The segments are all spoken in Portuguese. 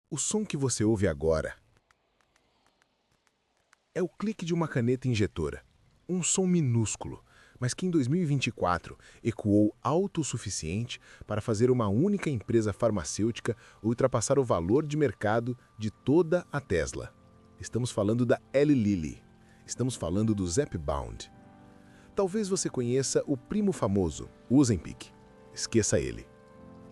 O som que você ouve agora é o clique de uma caneta injetora. Um som minúsculo, mas que em 2024 ecoou alto o suficiente para fazer uma única empresa farmacêutica ultrapassar o valor de mercado de toda a Tesla. Estamos falando da Eli Lilly. Estamos falando do Zepbound. Talvez você conheça o primo famoso, o Ozempic. Esqueça ele.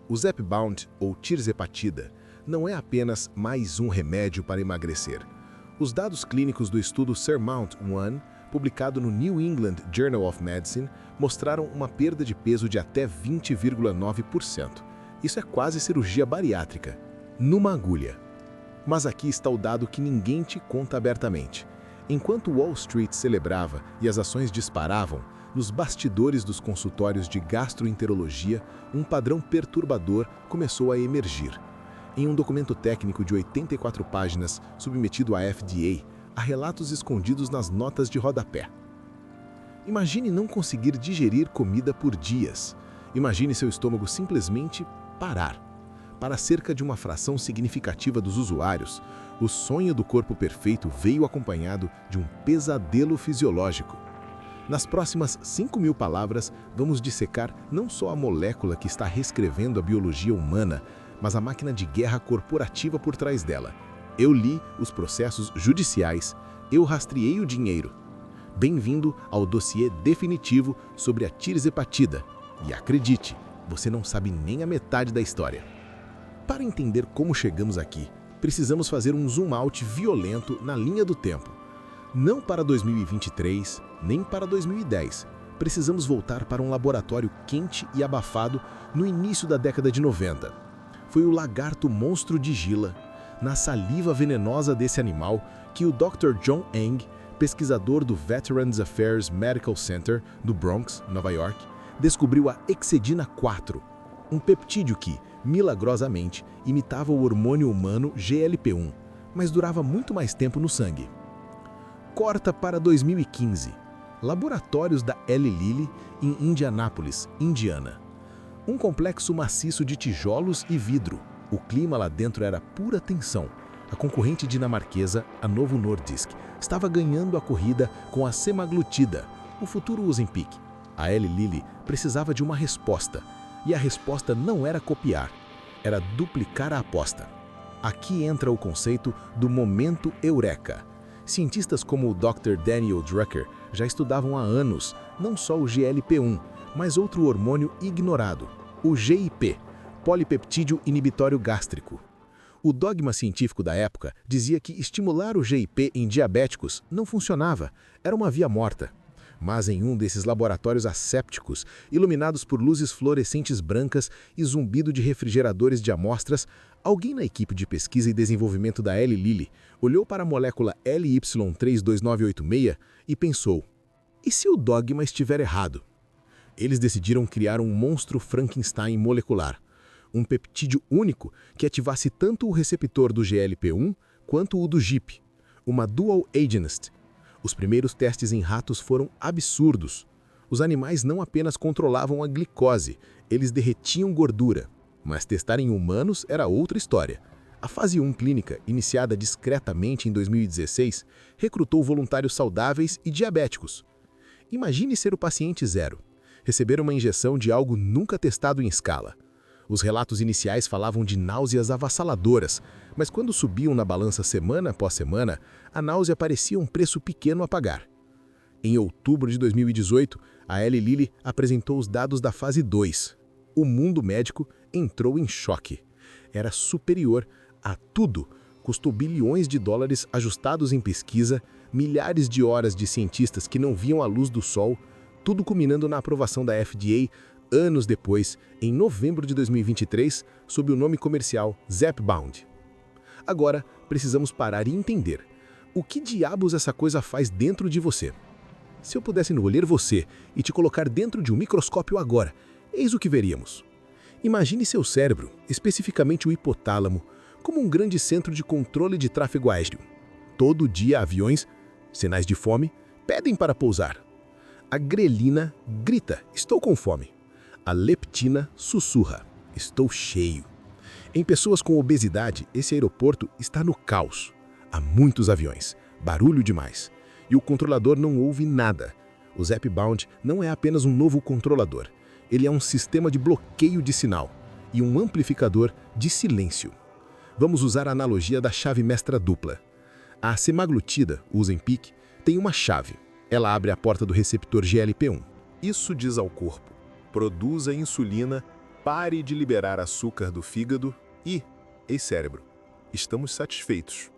O Zepbound, ou tirzepatida, não é apenas mais um remédio para emagrecer. Os dados clínicos do estudo SURMOUNT-1, publicado no New England Journal of Medicine, mostraram uma perda de peso de até 20,9%. Isso é quase cirurgia bariátrica, numa agulha. Mas aqui está o dado que ninguém te conta abertamente. Enquanto Wall Street celebrava e as ações disparavam, nos bastidores dos consultórios de gastroenterologia, um padrão perturbador começou a emergir. Em um documento técnico de 84 páginas submetido à FDA, há relatos escondidos nas notas de rodapé. Imagine não conseguir digerir comida por dias. Imagine seu estômago simplesmente parar. Para cerca de uma fração significativa dos usuários, o sonho do corpo perfeito veio acompanhado de um pesadelo fisiológico. Nas próximas 5.000 palavras, vamos dissecar não só a molécula que está reescrevendo a biologia humana, mas a máquina de guerra corporativa por trás dela. Eu li os processos judiciais, eu rastreei o dinheiro. Bem-vindo ao dossiê definitivo sobre a tirzepatida. E acredite, você não sabe nem a metade da história. Para entender como chegamos aqui, precisamos fazer um zoom out violento na linha do tempo. Não para 2023, nem para 2010. Precisamos voltar para um laboratório quente e abafado no início da década de 90. Foi o lagarto monstro de Gila, na saliva venenosa desse animal, que o Dr. John Eng, pesquisador do Veterans Affairs Medical Center do Bronx, Nova York, descobriu a Exedina 4, um peptídeo que, milagrosamente, imitava o hormônio humano GLP-1, mas durava muito mais tempo no sangue. Corta para 2015. Laboratórios da Eli Lilly em Indianápolis, Indiana. Um complexo maciço de tijolos e vidro. O clima lá dentro era pura tensão. A concorrente dinamarquesa, a Novo Nordisk, estava ganhando a corrida com a semaglutida, o futuro Ozempic. A Eli Lilly precisava de uma resposta. E a resposta não era copiar, era duplicar a aposta. Aqui entra o conceito do momento eureka. Cientistas como o Dr. Daniel Drucker já estudavam há anos não só o GLP-1, mas outro hormônio ignorado, o GIP, polipeptídeo inibitório gástrico. O dogma científico da época dizia que estimular o GIP em diabéticos não funcionava, era uma via morta. Mas em um desses laboratórios assépticos, iluminados por luzes fluorescentes brancas e zumbido de refrigeradores de amostras, alguém na equipe de pesquisa e desenvolvimento da Eli Lilly olhou para a molécula LY32986 e pensou: e se o dogma estiver errado? Eles decidiram criar um monstro Frankenstein molecular, um peptídeo único que ativasse tanto o receptor do GLP-1 quanto o do GIP, uma dual agonist. Os primeiros testes em ratos foram absurdos. Os animais não apenas controlavam a glicose, eles derretiam gordura. Mas testar em humanos era outra história. A fase 1 clínica, iniciada discretamente em 2016, recrutou voluntários saudáveis e diabéticos. Imagine ser o paciente zero, receber uma injeção de algo nunca testado em escala. Os relatos iniciais falavam de náuseas avassaladoras, mas quando subiam na balança semana após semana, a náusea parecia um preço pequeno a pagar. Em outubro de 2018, a Eli Lilly apresentou os dados da fase 2. O mundo médico entrou em choque. Era superior a tudo. Custou bilhões de dólares ajustados em pesquisa, milhares de horas de cientistas que não viam a luz do sol, tudo culminando na aprovação da FDA anos depois, em novembro de 2023, sob o nome comercial Zepbound. Agora, precisamos parar e entender. O que diabos essa coisa faz dentro de você? Se eu pudesse encolher você e te colocar dentro de um microscópio agora, eis o que veríamos. Imagine seu cérebro, especificamente o hipotálamo, como um grande centro de controle de tráfego aéreo. Todo dia aviões, sinais de fome, pedem para pousar. A grelina grita: estou com fome. A leptina sussurra: estou cheio. Em pessoas com obesidade, esse aeroporto está no caos. Há muitos aviões, barulho demais. E o controlador não ouve nada. O Zepbound não é apenas um novo controlador. Ele é um sistema de bloqueio de sinal e um amplificador de silêncio. Vamos usar a analogia da chave mestra dupla. A semaglutida, o Ozempic, tem uma chave. Ela abre a porta do receptor GLP-1. Isso diz ao corpo: produza insulina, pare de liberar açúcar do fígado e, ei cérebro, estamos satisfeitos.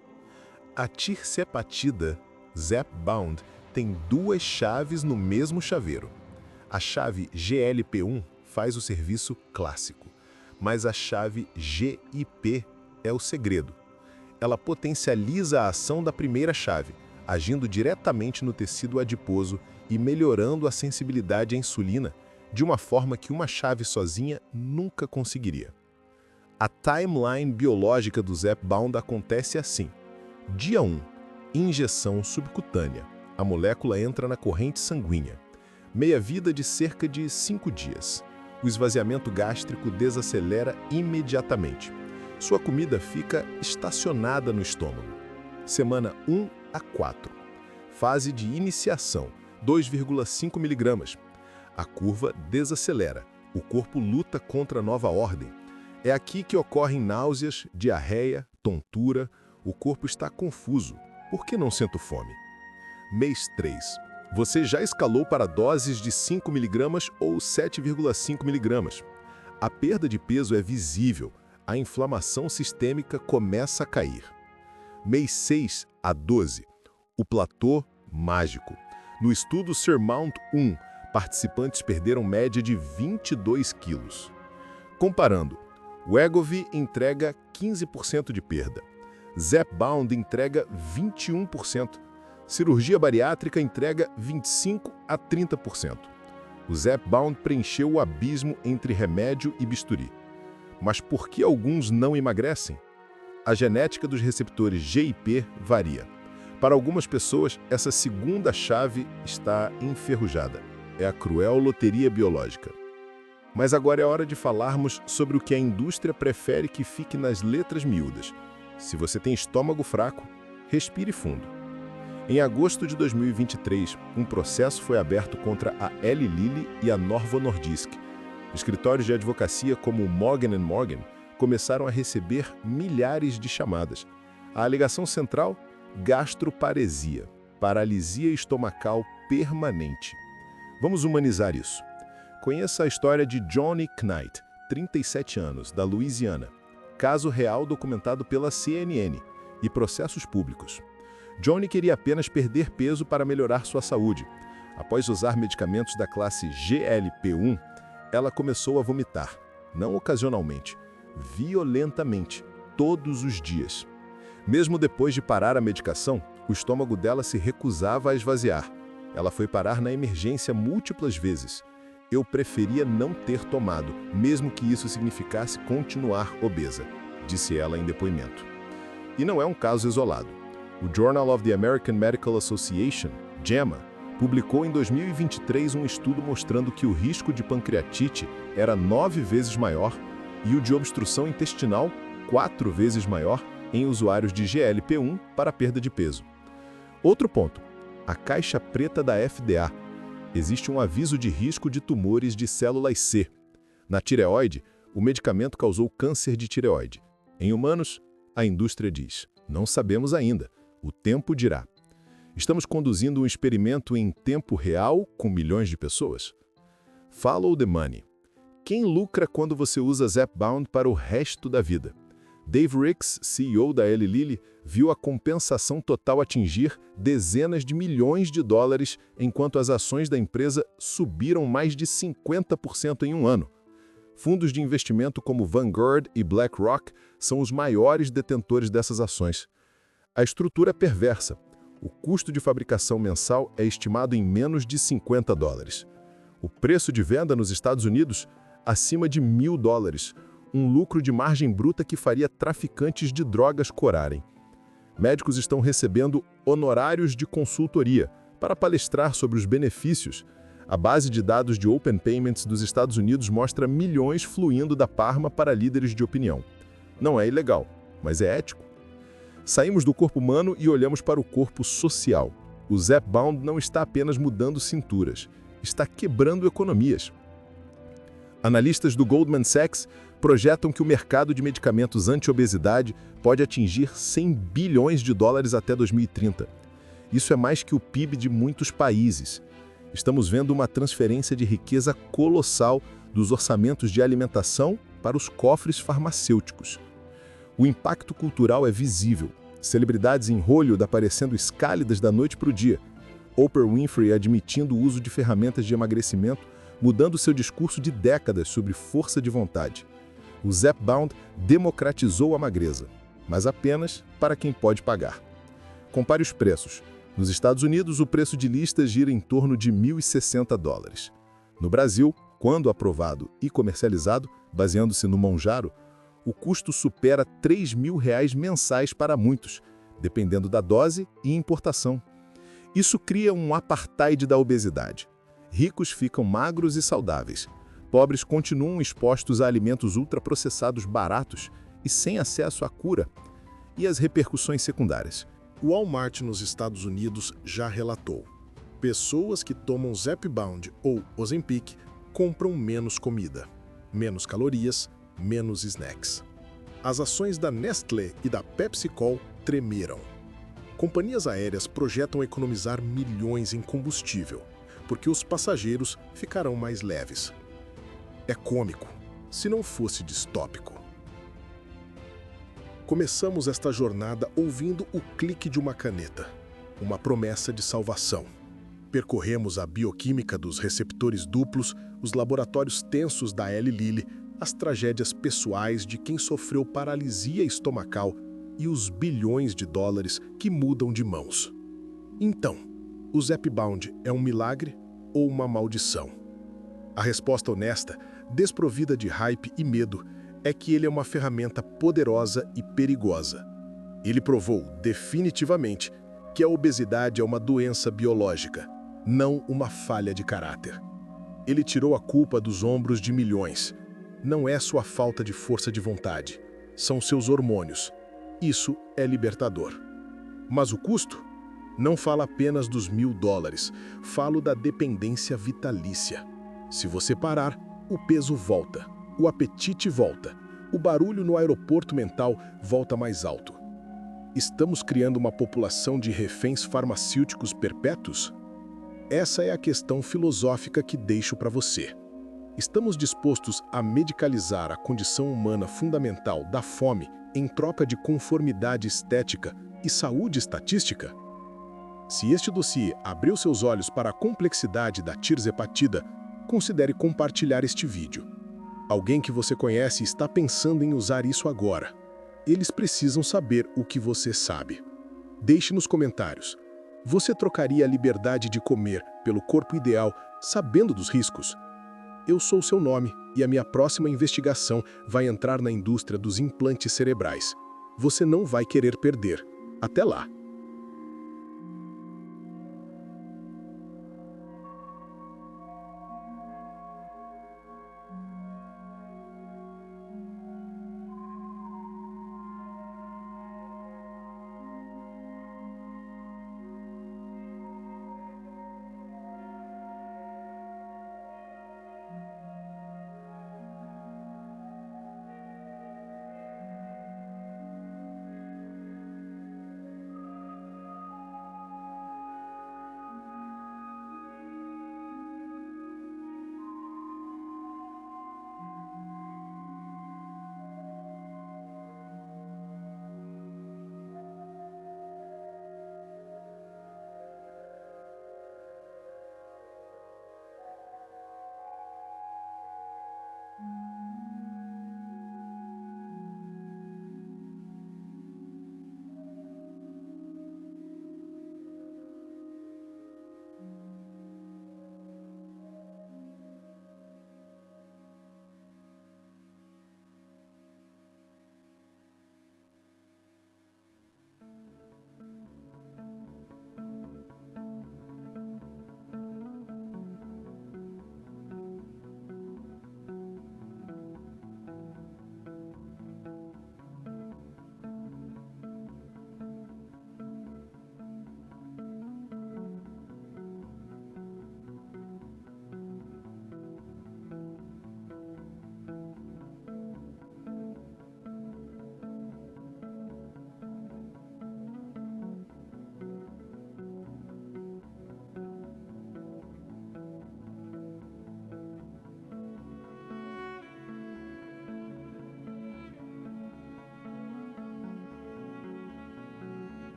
A tirzepatida, Zepbound, tem duas chaves no mesmo chaveiro. A chave GLP-1 faz o serviço clássico, mas a chave GIP é o segredo. Ela potencializa a ação da primeira chave, agindo diretamente no tecido adiposo e melhorando a sensibilidade à insulina, de uma forma que uma chave sozinha nunca conseguiria. A timeline biológica do Zepbound acontece assim. Dia 1, injeção subcutânea. A molécula entra na corrente sanguínea. Meia-vida de cerca de 5 dias. O esvaziamento gástrico desacelera imediatamente. Sua comida fica estacionada no estômago. Semana 1 a 4. Fase de iniciação, 2,5 mg. A curva desacelera. O corpo luta contra a nova ordem. É aqui que ocorrem náuseas, diarreia, tontura. O corpo está confuso. Por que não sinto fome? Mês 3. Você já escalou para doses de 5 mg ou 7,5 mg. A perda de peso é visível. A inflamação sistêmica começa a cair. Mês 6 a 12. O platô mágico. No estudo SURMOUNT-1, participantes perderam média de 22 quilos. Comparando, Wegovy entrega 15% de perda. Zepbound entrega 21%. Cirurgia bariátrica entrega 25% a 30%. O Zepbound preencheu o abismo entre remédio e bisturi. Mas por que alguns não emagrecem? A genética dos receptores GIP varia. Para algumas pessoas, essa segunda chave está enferrujada. É a cruel loteria biológica. Mas agora é hora de falarmos sobre o que a indústria prefere que fique nas letras miúdas. Se você tem estômago fraco, respire fundo. Em agosto de 2023, um processo foi aberto contra a Eli Lilly e a Novo Nordisk. Escritórios de advocacia como o Morgan & Morgan começaram a receber milhares de chamadas. A alegação central? Gastroparesia, paralisia estomacal permanente. Vamos humanizar isso. Conheça a história de Johnny Knight, 37 anos, da Louisiana. Caso real documentado pela CNN e processos públicos. Johnny queria apenas perder peso para melhorar sua saúde. Após usar medicamentos da classe GLP-1, ela começou a vomitar, não ocasionalmente, violentamente, todos os dias. Mesmo depois de parar a medicação, o estômago dela se recusava a esvaziar. Ela foi parar na emergência múltiplas vezes. Eu preferia não ter tomado, mesmo que isso significasse continuar obesa, disse ela em depoimento. E não é um caso isolado. O Journal of the American Medical Association, JAMA, publicou em 2023 um estudo mostrando que o risco de pancreatite era 9 vezes maior e o de obstrução intestinal 4 vezes maior em usuários de GLP-1 para perda de peso. Outro ponto, a caixa preta da FDA. Existe um aviso de risco de tumores de células C. Na tireoide, o medicamento causou câncer de tireoide. Em humanos, a indústria diz, não sabemos ainda, o tempo dirá. Estamos conduzindo um experimento em tempo real com milhões de pessoas? Follow the money. Quem lucra quando você usa Zepbound para o resto da vida? Dave Ricks, CEO da Eli Lilly, viu a compensação total atingir dezenas de milhões de dólares, enquanto as ações da empresa subiram mais de 50% em um ano. Fundos de investimento como Vanguard e BlackRock são os maiores detentores dessas ações. A estrutura é perversa. O custo de fabricação mensal é estimado em menos de $50. O preço de venda nos Estados Unidos, acima de $1.000, um lucro de margem bruta que faria traficantes de drogas corarem. Médicos estão recebendo honorários de consultoria para palestrar sobre os benefícios. A base de dados de Open Payments dos Estados Unidos mostra milhões fluindo da Parma para líderes de opinião. Não é ilegal, mas é ético. Saímos do corpo humano e olhamos para o corpo social. O Zepbound não está apenas mudando cinturas, está quebrando economias. Analistas do Goldman Sachs projetam que o mercado de medicamentos anti-obesidade pode atingir 100 bilhões de dólares até 2030. Isso é mais que o PIB de muitos países. Estamos vendo uma transferência de riqueza colossal dos orçamentos de alimentação para os cofres farmacêuticos. O impacto cultural é visível. Celebridades em Hollywood aparecendo escálidas da noite para o dia. Oprah Winfrey admitindo o uso de ferramentas de emagrecimento, mudando seu discurso de décadas sobre força de vontade. O Zepbound democratizou a magreza, mas apenas para quem pode pagar. Compare os preços. Nos Estados Unidos, o preço de lista gira em torno de $1.060. No Brasil, quando aprovado e comercializado, baseando-se no Mounjaro, o custo supera R$ 3.000 mensais para muitos, dependendo da dose e importação. Isso cria um apartheid da obesidade. Ricos ficam magros e saudáveis. Pobres continuam expostos a alimentos ultraprocessados baratos e sem acesso à cura. E as repercussões secundárias? O Walmart nos Estados Unidos já relatou. Pessoas que tomam Zepbound ou Ozempic compram menos comida, menos calorias, menos snacks. As ações da Nestlé e da PepsiCo tremeram. Companhias aéreas projetam economizar milhões em combustível, porque os passageiros ficarão mais leves. É cômico, se não fosse distópico. Começamos esta jornada ouvindo o clique de uma caneta, uma promessa de salvação. Percorremos a bioquímica dos receptores duplos, os laboratórios tensos da Eli Lilly, as tragédias pessoais de quem sofreu paralisia estomacal e os bilhões de dólares que mudam de mãos. Então, o Zepbound é um milagre ou uma maldição? A resposta honesta, desprovida de hype e medo, é que ele é uma ferramenta poderosa e perigosa. Ele provou, definitivamente, que a obesidade é uma doença biológica, não uma falha de caráter. Ele tirou a culpa dos ombros de milhões. Não é sua falta de força de vontade, são seus hormônios. Isso é libertador. Mas o custo? Não falo apenas dos $1.000, falo da dependência vitalícia. Se você parar, o peso volta, o apetite volta, o barulho no aeroporto mental volta mais alto. Estamos criando uma população de reféns farmacêuticos perpétuos? Essa é a questão filosófica que deixo para você. Estamos dispostos a medicalizar a condição humana fundamental da fome em troca de conformidade estética e saúde estatística? Se este dossiê abriu seus olhos para a complexidade da tirzepatida, considere compartilhar este vídeo. Alguém que você conhece está pensando em usar isso agora. Eles precisam saber o que você sabe. Deixe nos comentários. Você trocaria a liberdade de comer pelo corpo ideal, sabendo dos riscos? Eu sou seu nome e a minha próxima investigação vai entrar na indústria dos implantes cerebrais. Você não vai querer perder. Até lá!